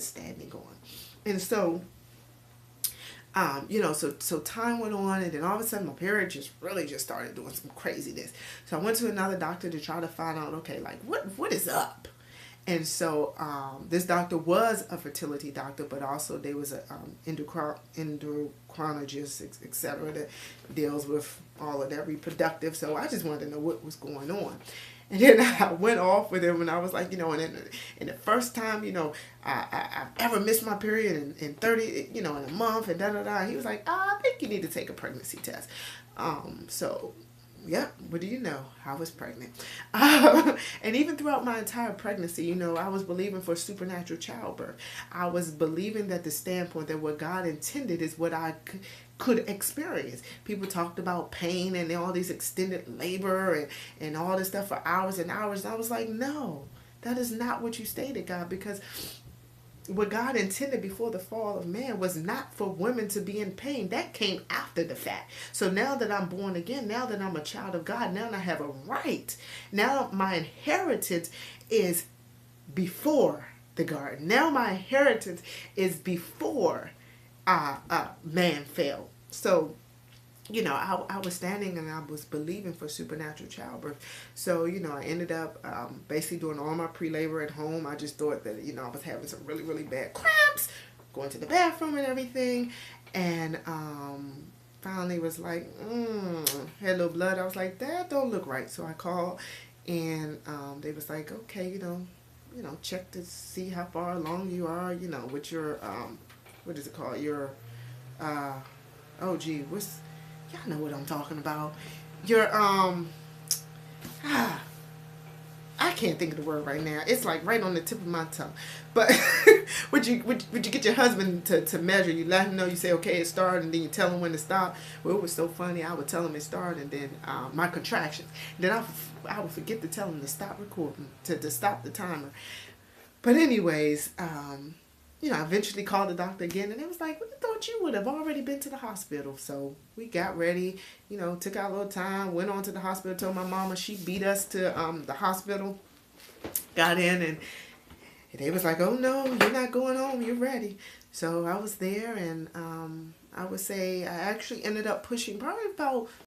was standing on. And so, so time went on, and then all of a sudden my period just really just started doing some craziness. So I went to another doctor to try to find out, okay, like what is up? And so this doctor was a fertility doctor, but also there was a endocrinologist, etc., that deals with all of that reproductive. So I just wanted to know what was going on. And then I went off with him, and I was like, and the first time, I ever missed my period in 30, in a month, and da da da. He was like, I think you need to take a pregnancy test. So yeah, what do you know? I was pregnant. And even throughout my entire pregnancy, I was believing for supernatural childbirth. I was believing that the standpoint that what God intended is what I could experience. People talked about pain and all these extended labor and all this stuff for hours and hours. And I was like, no, that is not what you stated, God, because what God intended before the fall of man was not for women to be in pain. That came after the fact. So now that I'm born again, now that I'm a child of God, now I have a right. Now my inheritance is before the garden. Now my inheritance is before man fell. So I was standing and I was believing for supernatural childbirth. So, I ended up basically doing all my pre-labor at home. I just thought that, I was having some really, really bad cramps, going to the bathroom and everything. And finally was like, had a little blood. I was like, that don't look right. So I called and they was like, okay, check to see how far along you are, with your, what is it called? Your, y'all know what I'm talking about. Your I can't think of the word right now. It's like right on the tip of my tongue. But would you get your husband to measure? You let him know. You say, okay, it started, and then you tell him when to stop. Well, it was so funny. I would tell him it started, and then my contractions. Then I would forget to tell him to stop recording, to stop the timer. But anyways, I eventually called the doctor again, and it was like, we thought you would have already been to the hospital. So we got ready, took our little time, went on to the hospital, told my mama. She beat us to the hospital, got in, and they was like, oh no, you're not going home, you're ready. So I was there, and I would say I actually ended up pushing probably about